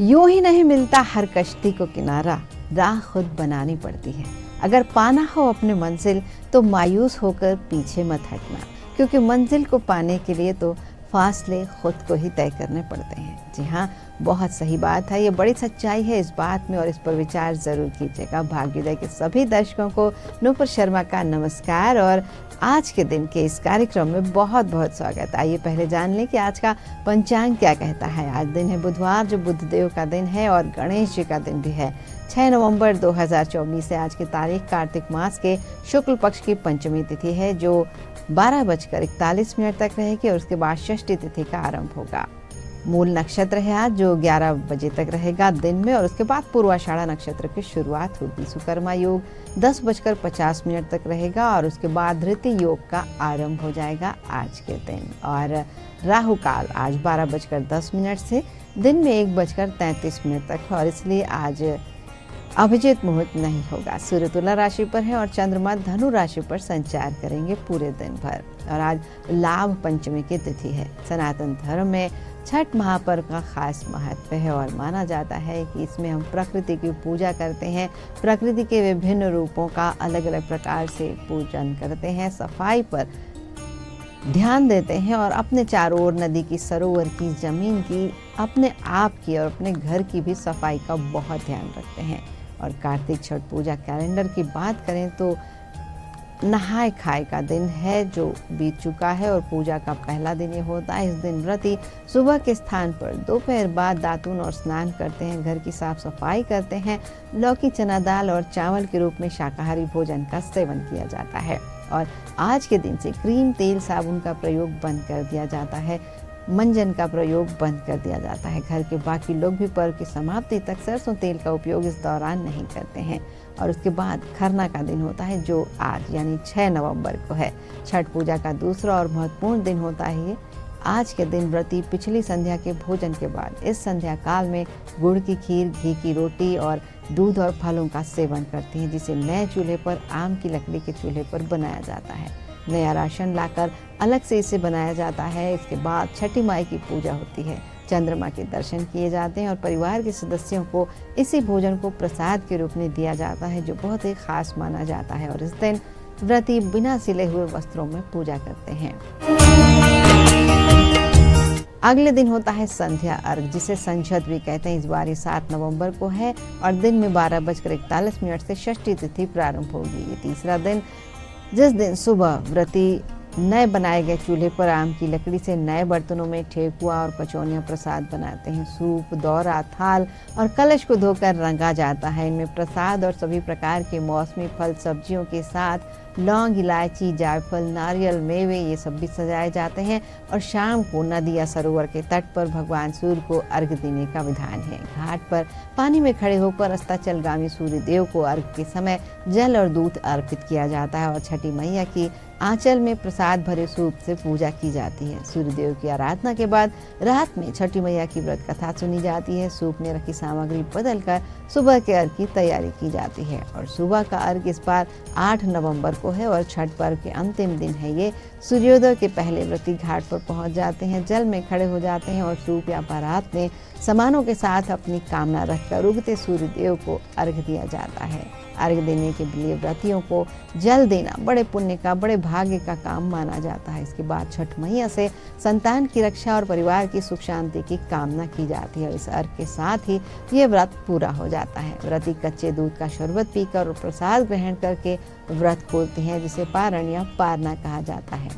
यूं ही नहीं मिलता हर कश्ती को किनारा, राह खुद बनानी पड़ती है। अगर पाना हो अपनी मंजिल तो मायूस होकर पीछे मत हटना, क्योंकि मंजिल को पाने के लिए तो फासले खुद को ही तय करने पड़ते हैं। जी हाँ, बहुत सही बात है, ये बड़ी सच्चाई है इस बात में और इस पर विचार जरूर कीजिएगा। भाग्योदय के सभी दर्शकों को नूपुर शर्मा का नमस्कार और आज के दिन के इस कार्यक्रम में बहुत बहुत स्वागत। आइए पहले जान लें कि आज का पंचांग क्या कहता है। आज दिन है बुधवार, जो बुधदेव का दिन है और गणेश जी का दिन भी है। 6 नवंबर 2024 है आज की तारीख। कार्तिक मास के शुक्ल पक्ष की पंचमी तिथि है, जो 12:41 तक रहेगी और उसके बाद षष्ठी तिथि का आरंभ होगा। मूल नक्षत्र है आज, जो 11 बजे तक रहेगा दिन में और उसके बाद पूर्वाषाढ़ा नक्षत्र की शुरुआत होगी। सुकर्मा योग 10:50 तक रहेगा और उसके बाद धृति योग का आरंभ हो जाएगा आज के दिन। और राहु काल आज 12:10 से दिन में 1:33 तक और इसलिए आज अभिजीत मुहूर्त नहीं होगा। सूर्य तुला राशि पर है और चंद्रमा धनु राशि पर संचार करेंगे पूरे दिन भर। और आज लाभ पंचमी की तिथि है। सनातन धर्म में छठ महापर्व का खास महत्व है और माना जाता है कि इसमें हम प्रकृति की पूजा करते हैं, प्रकृति के विभिन्न रूपों का अलग अलग प्रकार से पूजन करते हैं, सफाई पर ध्यान देते हैं और अपने चारों ओर नदी की, सरोवर की, जमीन की, अपने आप की और अपने घर की भी सफाई का बहुत ध्यान रखते हैं। और कार्तिक छठ पूजा कैलेंडर की बात करें तो नहाय खाए का दिन है जो बीत चुका है और पूजा का पहला दिन ये होता है। इस दिन व्रती सुबह के स्थान पर दोपहर बाद दातून और स्नान करते हैं, घर की साफ सफाई करते हैं, लौकी, चना दाल और चावल के रूप में शाकाहारी भोजन का सेवन किया जाता है। और आज के दिन से क्रीम, तेल, साबुन का प्रयोग बंद कर दिया जाता है, मंजन का प्रयोग बंद कर दिया जाता है। घर के बाकी लोग भी पर्व की समाप्ति तक सरसों तेल का उपयोग इस दौरान नहीं करते हैं। और उसके बाद खरना का दिन होता है, जो आज यानी 6 नवंबर को है। छठ पूजा का दूसरा और महत्वपूर्ण दिन होता है ये। आज के दिन व्रती पिछली संध्या के भोजन के बाद इस संध्या काल में गुड़ की खीर, घी की रोटी और दूध और फलों का सेवन करती हैं, जिसे नए चूल्हे पर, आम की लकड़ी के चूल्हे पर बनाया जाता है। नया राशन लाकर अलग से इसे बनाया जाता है। इसके बाद छठी माई की पूजा होती है, चंद्रमा के दर्शन किए जाते हैं और परिवार के सदस्यों को इसी भोजन को प्रसाद के रूप में दिया जाता है, जो बहुत ही खास माना जाता है। और इस दिन व्रती बिना सिले हुए वस्त्रों में पूजा करते हैं। अगले दिन होता है संध्या अर्घ, जिसे संझत भी कहते हैं। इस बार ये 7 नवंबर को है और दिन में 12:41 से षष्ठी तिथि प्रारंभ होगी। ये तीसरा दिन, जिस दिन सुबह व्रती नए बनाए गए चूल्हे पर आम की लकड़ी से नए बर्तनों में ठेकुआ और कचौनियाँ प्रसाद बनाते हैं। सूप, दौरा, थाल और कलश को धोकर रंगा जाता है। इनमें प्रसाद और सभी प्रकार के मौसमी फल, सब्जियों के साथ लौंग, इलायची, जायफल, नारियल, मेवे ये सब भी सजाए जाते हैं। और शाम को नदी या सरोवर के तट पर भगवान सूर्य को अर्घ देने का विधान है। घाट पर पानी में खड़े होकर अस्ताचलगामी सूर्य देव को अर्घ के समय जल और दूध अर्पित किया जाता है और छठी मैया की आंचल में प्रसाद भरे सूप से पूजा की जाती है। सूर्यदेव की आराधना के बाद रात में छठी मैया की व्रत कथा सुनी जाती है। सूप में रखी सामग्री बदलकर सुबह के अर्घ की तैयारी की जाती है। और सुबह का अर्घ इस बार 8 नवंबर को है और छठ पर्व के अंतिम दिन है ये। सूर्योदय के पहले व्रती घाट पर पहुंच जाते हैं, जल में खड़े हो जाते हैं और सूप या परात में सामानों के साथ अपनी कामना रखकर उगते सूर्यदेव को अर्घ दिया जाता है। अर्घ देने के लिए व्रतियों को जल देना बड़े पुण्य का, बड़े भाग्य का काम माना जाता है। इसके बाद छठ मैया से संतान की रक्षा और परिवार की सुख शांति की कामना की जाती है। इस अर्घ के साथ ही ये व्रत पूरा हो जाता है। व्रती कच्चे दूध का शरबत पीकर और प्रसाद ग्रहण करके व्रत खोलते हैं, जिसे पारण या पारना कहा जाता है।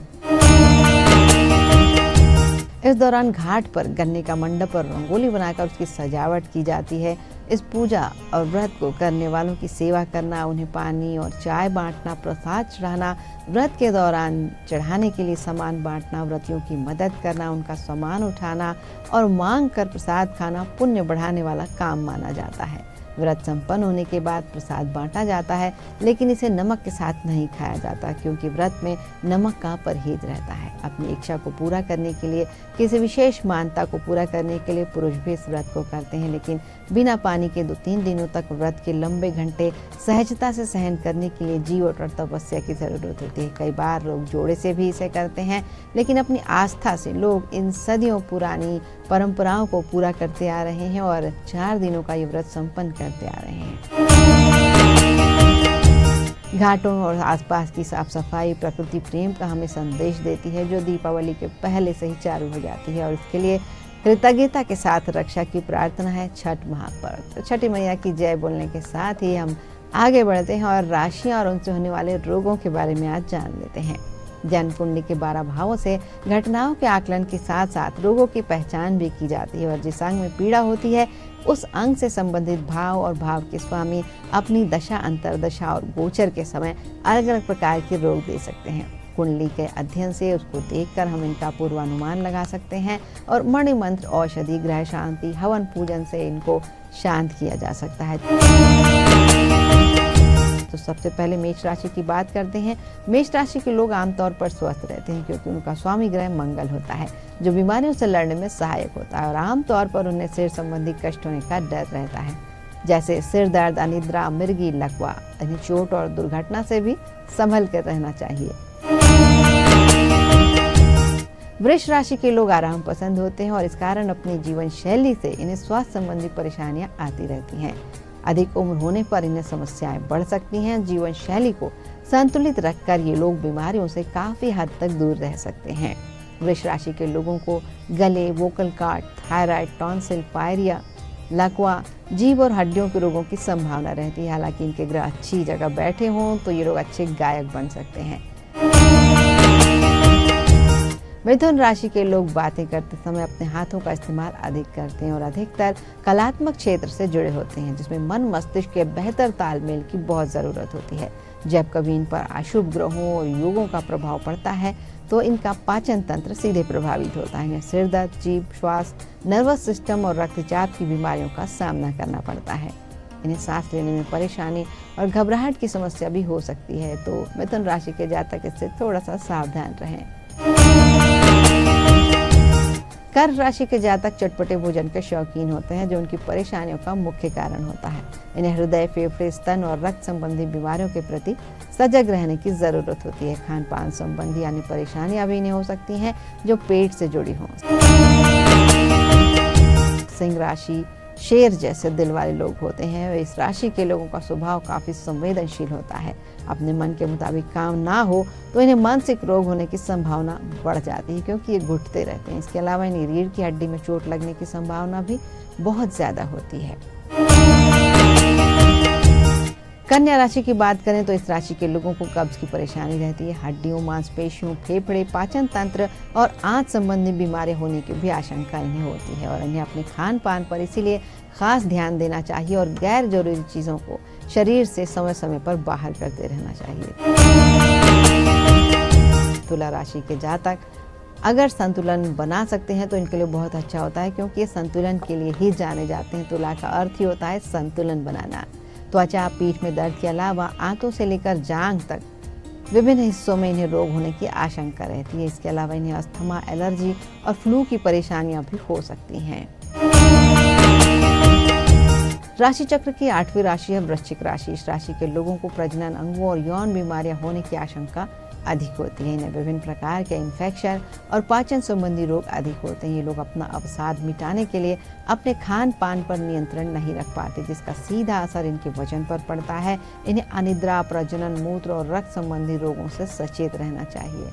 इस दौरान घाट पर गन्ने का मंडप और रंगोली बनाकर उसकी सजावट की जाती है। इस पूजा और व्रत को करने वालों की सेवा करना, उन्हें पानी और चाय बांटना, प्रसाद चढ़ाना, व्रत के दौरान चढ़ाने के लिए सामान बांटना, व्रतियों की मदद करना, उनका सामान उठाना और मांग कर प्रसाद खाना पुण्य बढ़ाने वाला काम माना जाता है। व्रत संपन्न होने के बाद प्रसाद बांटा जाता है, लेकिन इसे नमक के साथ नहीं खाया जाता, क्योंकि व्रत में नमक का परहेज रहता है। अपनी इच्छा को पूरा करने के लिए, किसी विशेष मान्यता को पूरा करने के लिए पुरुष भी इस व्रत को करते हैं, लेकिन बिना पानी के 2-3 दिनों तक व्रत के लंबे घंटे सहजता से सहन करने के लिए जीवट और तपस्या की जरूरत होती है। कई बार लोग जोड़े से भी इसे करते हैं, लेकिन अपनी आस्था से लोग इन सदियों पुरानी परंपराओं को पूरा करते आ रहे हैं और 4 दिनों का ये व्रत संपन्न करते आ रहे हैं। घाटों और आसपास की साफ सफाई प्रकृति प्रेम का हमें संदेश देती है, जो दीपावली के पहले से ही चालू हो जाती है और इसके लिए कृतज्ञता के साथ रक्षा की प्रार्थना है छठ महापर्व। तो छठी मैया की जय बोलने के साथ ही हम आगे बढ़ते हैं और राशियां और उनसे होने वाले रोगों के बारे में आज जान लेते हैं। जन्म कुंडली के 12 भावों से घटनाओं के आकलन के साथ साथ रोगों की पहचान भी की जाती है और जिस अंग में पीड़ा होती है उस अंग से संबंधित भाव और भाव के स्वामी अपनी दशा, अंतरदशा और गोचर के समय अलग अलग प्रकार के रोग दे सकते हैं। कुंडली के अध्ययन से उसको देखकर हम इनका पूर्वानुमान लगा सकते हैं और मणि मंत्र, औषधि, ग्रह शांति, हवन पूजन से इनको शांत किया जा सकता है। तो सबसे पहले मेष राशि की बात करते हैं। मेष राशि के लोग आमतौर पर स्वस्थ रहते हैं क्योंकि उनका स्वामी ग्रह मंगल होता है, जो बीमारियों से लड़ने में सहायक होता है और आमतौर पर उन्हें सिर संबंधी कष्ट होने का डर रहता है, जैसे सिर दर्द, अनिद्रा, मिर्गी, लकवा। इन्हें चोट और दुर्घटना से भी संभल कर रहना चाहिए। वृष राशि के लोग आराम पसंद होते हैं और इस कारण अपनी जीवन शैली से इन्हें स्वास्थ्य संबंधी परेशानियां आती रहती हैं। अधिक उम्र होने पर इन्हें समस्याएं बढ़ सकती हैं। जीवन शैली को संतुलित रखकर ये लोग बीमारियों से काफी हद तक दूर रह सकते हैं। वृष राशि के लोगों को गले, vocal cord, thyroid, tonsil, pyorrhea, लकवा, जीभ और हड्डियों के रोगों की संभावना रहती है। हालांकि इनके ग्रह अच्छी जगह बैठे हों तो ये लोग अच्छे गायक बन सकते हैं। मिथुन राशि के लोग बातें करते समय अपने हाथों का इस्तेमाल अधिक करते हैं और अधिकतर कलात्मक क्षेत्र से जुड़े होते हैं, जिसमें मन मस्तिष्क के बेहतर तालमेल की बहुत ज़रूरत होती है। जब कभी इन पर अशुभ ग्रहों और योगों का प्रभाव पड़ता है तो इनका पाचन तंत्र सीधे प्रभावित होता है। इन्हें सिर दर्द, जीभ, श्वास, नर्वस सिस्टम और रक्तचाप की बीमारियों का सामना करना पड़ता है। इन्हें सांस लेने में परेशानी और घबराहट की समस्या भी हो सकती है, तो मिथुन राशि के जातक इससे थोड़ा सा सावधान रहें। कर्क राशि के जातक चटपटे भोजन के शौकीन होते हैं, जो उनकी परेशानियों का मुख्य कारण होता है। इन्हें हृदय, फेफड़े, स्तन और रक्त संबंधी बीमारियों के प्रति सजग रहने की जरूरत होती है। खान पान संबंधी अन्य परेशानियां भी इन्हें हो सकती हैं जो पेट से जुड़ी हों। सिंह राशि शेर जैसे दिल वाले लोग होते हैं। इस राशि के लोगों का स्वभाव काफी संवेदनशील होता है। अपने मन के मुताबिक काम ना हो तो इन्हें मानसिक रोग होने की संभावना बढ़ जाती है क्योंकि ये घुटते रहते हैं। इसके अलावा इन्हें रीढ़ की हड्डी में चोट लगने की संभावना भी बहुत ज्यादा होती है। कन्या राशि की बात करें तो इस राशि के लोगों को कब्ज की परेशानी रहती है। हड्डियों, मांसपेशियों, फेफड़े, पाचन तंत्र और आंत संबंधी बीमारी होने की भी आशंका इन्हें होती है और इन्हें अपने खान पान पर इसीलिए खास ध्यान देना चाहिए और गैर जरूरी चीजों को शरीर से समय समय पर बाहर करते रहना चाहिए। तुला राशि के जातक अगर संतुलन बना सकते हैं तो इनके लिए बहुत अच्छा होता है, क्योंकि ये संतुलन के लिए ही जाने जाते हैं। तुला का अर्थ ही होता है संतुलन बनाना। त्वचा, पीठ में दर्द के अलावा आंतों से लेकर जांघ तक विभिन्न हिस्सों में इन्हें रोग होने की आशंका रहती है। इसके अलावा इन्हें अस्थमा, एलर्जी और फ्लू की परेशानियां भी हो सकती हैं। राशि चक्र की 8वीं राशि है वृश्चिक राशि। इस राशि के लोगों को प्रजनन अंगों और यौन बीमारियां होने की आशंका अधिक होती है। इन्हें विभिन्न प्रकार के इन्फेक्शन और पाचन संबंधी रोग अधिक होते हैं। ये लोग अपना अवसाद मिटाने के लिए अपने खान पान पर नियंत्रण नहीं रख पाते, जिसका सीधा असर इनके वजन पर पड़ता है। इन्हें अनिद्रा, प्रजनन, मूत्र और रक्त संबंधी रोगों से सचेत रहना चाहिए।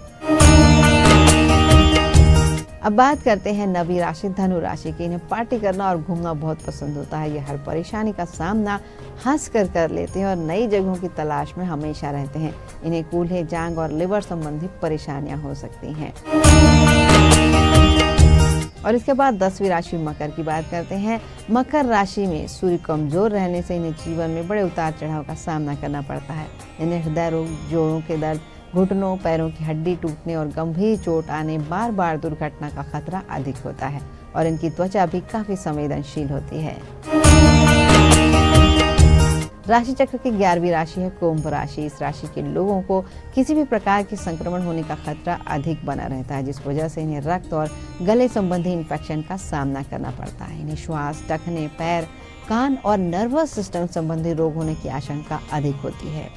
अब बात करते हैं 9वीं राशि धनु राशि की। इन्हें पार्टी करना और घूमना बहुत पसंद होता है। ये हर परेशानी का सामना हंस कर लेते हैं और नई जगहों की तलाश में हमेशा रहते हैं। इन्हें कूल्हे, जांघ और लिवर संबंधी परेशानियां हो सकती हैं। और इसके बाद 10वीं राशि मकर की बात करते हैं। मकर राशि में सूर्य कमजोर रहने से इन्हें जीवन में बड़े उतार चढ़ाव का सामना करना पड़ता है। इन्हें हृदय रोग, जोड़ों के दर्द, घुटनों, पैरों की हड्डी टूटने और गंभीर चोट आने, बार बार दुर्घटना का खतरा अधिक होता है और इनकी त्वचा भी काफी संवेदनशील होती है। राशि चक्र की 11वीं राशि है कुंभ राशि। इस राशि के लोगों को किसी भी प्रकार के संक्रमण होने का खतरा अधिक बना रहता है, जिस वजह से इन्हें रक्त और गले संबंधी इन्फेक्शन का सामना करना पड़ता है। इन्हें श्वास, टखने, पैर, कान और नर्वस सिस्टम संबंधी रोग होने की आशंका अधिक होती है।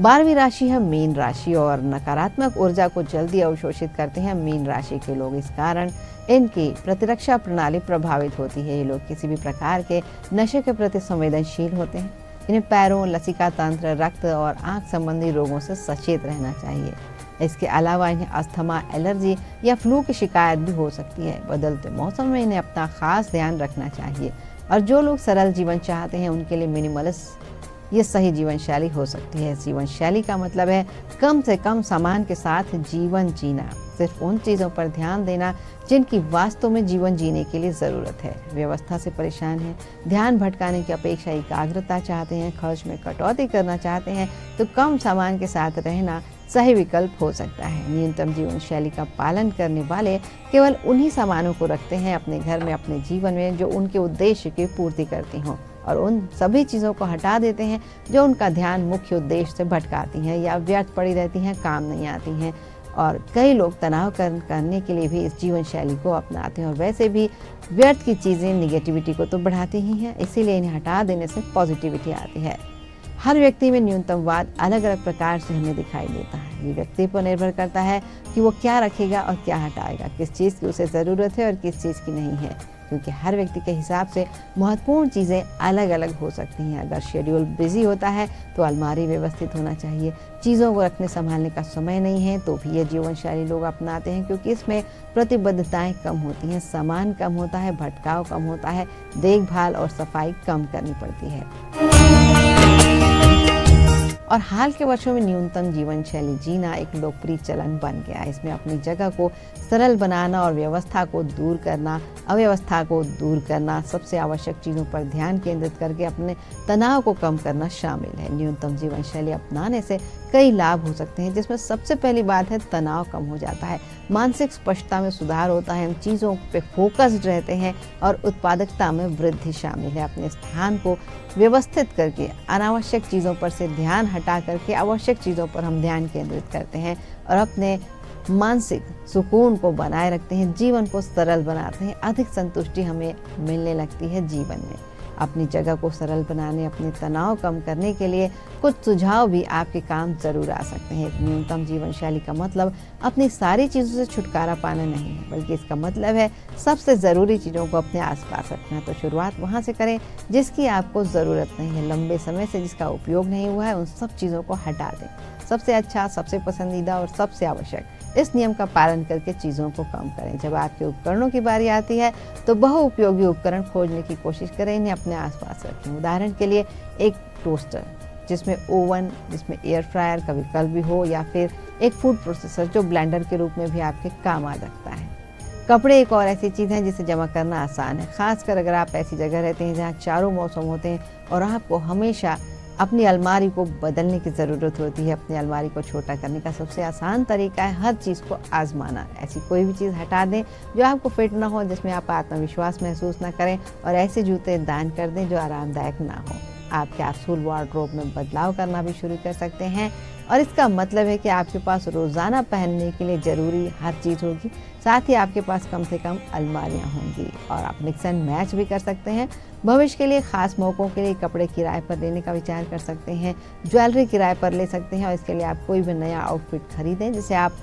12वीं राशि है मीन राशि और नकारात्मक ऊर्जा को जल्दी अवशोषित करते हैं मीन राशि के लोग। इस कारण इनकी प्रतिरक्षा प्रणाली प्रभावित होती है। ये लोग किसी भी प्रकार के नशे के प्रति संवेदनशील होते हैं। इन्हें पैरों, लसिका तंत्र, रक्त और आंख संबंधी रोगों से सचेत रहना चाहिए। इसके अलावा इन्हें अस्थमा, एलर्जी या फ्लू की शिकायत भी हो सकती है। बदलते मौसम में इन्हें अपना खास ध्यान रखना चाहिए और जो लोग सरल जीवन चाहते हैं उनके लिए मिनिमलिस्ट ये सही जीवन शैली हो सकती है। जीवन शैली का मतलब है कम से कम सामान के साथ जीवन जीना, सिर्फ उन चीज़ों पर ध्यान देना जिनकी वास्तव में जीवन जीने के लिए ज़रूरत है। व्यवस्था से परेशान हैं, ध्यान भटकाने की अपेक्षा एकाग्रता चाहते हैं, खर्च में कटौती करना चाहते हैं तो कम सामान के साथ रहना सही विकल्प हो सकता है। न्यूनतम जीवन शैली का पालन करने वाले केवल उन्हीं सामानों को रखते हैं अपने घर में, अपने जीवन में जो उनके उद्देश्य की पूर्ति करती हों और उन सभी चीज़ों को हटा देते हैं जो उनका ध्यान मुख्य उद्देश्य से भटकाती हैं या व्यर्थ पड़ी रहती हैं, काम नहीं आती हैं। और कई लोग तनाव करने के लिए भी इस जीवन शैली को अपनाते हैं और वैसे भी व्यर्थ की चीज़ें निगेटिविटी को तो बढ़ाती ही हैं, इसीलिए इन्हें हटा देने से पॉजिटिविटी आती है। हर व्यक्ति में न्यूनतमवाद अलग अलग प्रकार से हमें दिखाई देता है। ये व्यक्ति पर निर्भर करता है कि वो क्या रखेगा और क्या हटाएगा, किस चीज़ की उसे ज़रूरत है और किस चीज़ की नहीं है, क्योंकि हर व्यक्ति के हिसाब से महत्वपूर्ण चीज़ें अलग अलग हो सकती हैं। अगर शेड्यूल बिजी होता है तो अलमारी व्यवस्थित होना चाहिए। चीज़ों को रखने संभालने का समय नहीं है तो भी ये जीवन शैली लोग अपनाते हैं, क्योंकि इसमें प्रतिबद्धताएं कम होती हैं, सामान कम होता है, भटकाव कम होता है, देखभाल और सफाई कम करनी पड़ती है। और हाल के वर्षों में न्यूनतम जीवन शैली जीना एक लोकप्रिय चलन बन गया है। इसमें अपनी जगह को सरल बनाना और अव्यवस्था को दूर करना, सबसे आवश्यक चीज़ों पर ध्यान केंद्रित करके अपने तनाव को कम करना शामिल है। न्यूनतम जीवन शैली अपनाने से कई लाभ हो सकते हैं, जिसमें सबसे पहली बात है तनाव कम हो जाता है, मानसिक स्पष्टता में सुधार होता है, हम चीज़ों पे फोकस्ड रहते हैं और उत्पादकता में वृद्धि शामिल है। अपने स्थान को व्यवस्थित करके अनावश्यक चीज़ों पर से ध्यान हटा करके आवश्यक चीज़ों पर हम ध्यान केंद्रित करते हैं और अपने मानसिक सुकून को बनाए रखते हैं, जीवन को सरल बनाते हैं, अधिक संतुष्टि हमें मिलने लगती है जीवन में। अपनी जगह को सरल बनाने, अपने तनाव कम करने के लिए कुछ सुझाव भी आपके काम जरूर आ सकते हैं। न्यूनतम जीवन शैली का मतलब अपनी सारी चीज़ों से छुटकारा पाना नहीं है, बल्कि इसका मतलब है सबसे ज़रूरी चीज़ों को अपने आसपास रखना। तो शुरुआत वहाँ से करें जिसकी आपको ज़रूरत नहीं है, लंबे समय से जिसका उपयोग नहीं हुआ है, उन सब चीज़ों को हटा दें। सबसे अच्छा, सबसे पसंदीदा और सबसे आवश्यक, इस नियम का पालन करके चीज़ों को कम करें। जब आपके उपकरणों की बारी आती है तो बहुउपयोगी उपकरण खोजने की कोशिश करें, इन्हें अपने आसपास रखें। उदाहरण के लिए एक टोस्टर जिसमें ओवन, जिसमें एयर फ्रायर का विकल्प भी हो, या फिर एक फूड प्रोसेसर जो ब्लेंडर के रूप में भी आपके काम आ सकता है। कपड़े एक और ऐसी चीज़ है जिसे जमा करना आसान है, खासकर अगर आप ऐसी जगह रहते हैं जहाँ चारों मौसम होते हैं और आपको हमेशा अपनी अलमारी को बदलने की ज़रूरत होती है। अपनी अलमारी को छोटा करने का सबसे आसान तरीका है हर चीज़ को आजमाना। ऐसी कोई भी चीज़ हटा दें जो आपको फिट ना हो, जिसमें आप आत्मविश्वास महसूस ना करें, और ऐसे जूते दान कर दें जो आरामदायक ना हो। आप कैप्सूल वार्डरोब में बदलाव करना भी शुरू कर सकते हैं और इसका मतलब है कि आपके पास रोज़ाना पहनने के लिए ज़रूरी हर चीज़ होगी, साथ ही आपके पास कम से कम अलमारियाँ होंगी। और आप मिक्स एंड मैच भी कर सकते हैं। भविष्य के लिए खास मौक़ों के लिए कपड़े किराए पर लेने का विचार कर सकते हैं, ज्वेलरी किराए पर ले सकते हैं और इसके लिए आप कोई भी नया आउटफिट खरीदें जिसे आप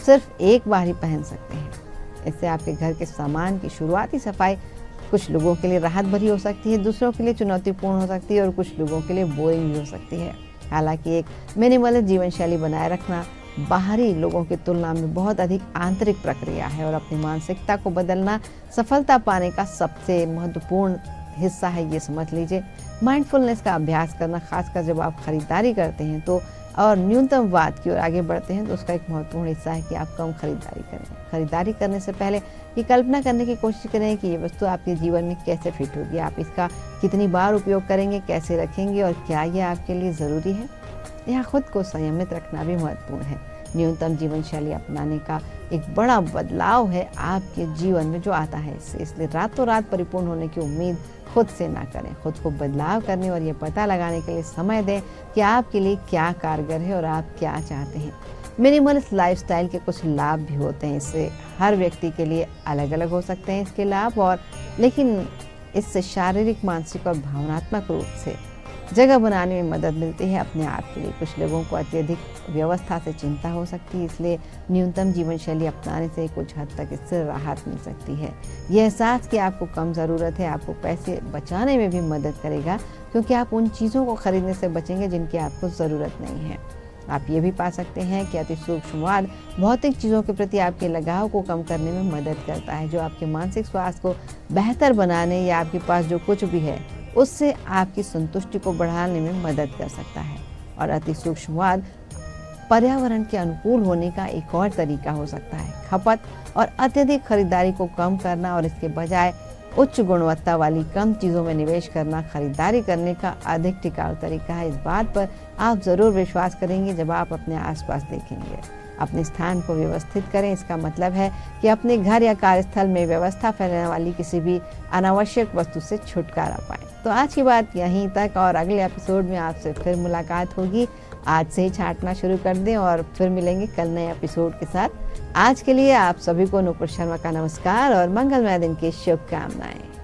सिर्फ एक बार ही पहन सकते हैं। इससे आपके घर के सामान की शुरुआती सफाई कुछ लोगों के लिए राहत भरी हो सकती है, दूसरों के लिए चुनौतीपूर्ण हो सकती है और कुछ लोगों के लिए बोरिंग भी हो सकती है। हालांकि एक मिनिमलिस्ट जीवन शैली बनाए रखना बाहरी लोगों की तुलना में बहुत अधिक आंतरिक प्रक्रिया है और अपनी मानसिकता को बदलना सफलता पाने का सबसे महत्वपूर्ण हिस्सा है, ये समझ लीजिए। माइंडफुलनेस का अभ्यास करना, खासकर जब आप खरीदारी करते हैं तो और न्यूनतमवाद की ओर आगे बढ़ते हैं तो उसका एक महत्वपूर्ण हिस्सा है कि आप कम खरीदारी करें। खरीदारी करने से पहले ये कल्पना करने की कोशिश करें कि ये वस्तु आपके जीवन में कैसे फिट होगी, आप इसका कितनी बार उपयोग करेंगे, कैसे रखेंगे और क्या ये आपके लिए ज़रूरी है। यहाँ खुद को संयमित रखना भी महत्वपूर्ण है। न्यूनतम जीवन शैली अपनाने का एक बड़ा बदलाव है आपके जीवन में जो आता है इससे, इसलिए रातों रात परिपूर्ण होने की उम्मीद खुद से ना करें। खुद को बदलाव करने और ये पता लगाने के लिए समय दें कि आपके लिए क्या कारगर है और आप क्या चाहते हैं। मिनिमलिस्ट लाइफस्टाइल के कुछ लाभ भी होते हैं, इससे हर व्यक्ति के लिए अलग अलग हो सकते हैं इसके लाभ, और लेकिन इससे शारीरिक, मानसिक और भावनात्मक रूप से जगह बनाने में मदद मिलती है अपने आप के लिए। कुछ लोगों को अत्यधिक व्यवस्था से चिंता हो सकती है, इसलिए न्यूनतम जीवन शैली अपनाने से कुछ हद तक इससे राहत मिल सकती है। यह एहसास कि आपको कम ज़रूरत है आपको पैसे बचाने में भी मदद करेगा, क्योंकि आप उन चीज़ों को खरीदने से बचेंगे जिनकी आपको ज़रूरत नहीं है। आप ये भी पा सकते हैं कि अति सूक्ष्मवाद भौतिक चीज़ों के प्रति आपके लगाव को कम करने में मदद करता है, जो आपके मानसिक स्वास्थ्य को बेहतर बनाने या आपके पास जो कुछ भी है उससे आपकी संतुष्टि को बढ़ाने में मदद कर सकता है। और अति सूक्ष्मवाद पर्यावरण के अनुकूल होने का एक और तरीका हो सकता है। खपत और अत्यधिक खरीदारी को कम करना और इसके बजाय उच्च गुणवत्ता वाली कम चीज़ों में निवेश करना खरीदारी करने का अधिक टिकाऊ तरीका है। इस बात पर आप ज़रूर विश्वास करेंगे जब आप अपने आसपास देखेंगे। अपने स्थान को व्यवस्थित करें, इसका मतलब है कि अपने घर या कार्यस्थल में व्यवस्था फैलाने वाली किसी भी अनावश्यक वस्तु से छुटकारा पाएं। तो आज की बात यहीं तक, और अगले एपिसोड में आपसे फिर मुलाकात होगी। आज से ही छांटना शुरू कर दें और फिर मिलेंगे कल नए एपिसोड के साथ। आज के लिए आप सभी को नूपुर शर्मा का नमस्कार और मंगलमय दिन की शुभकामनाएं।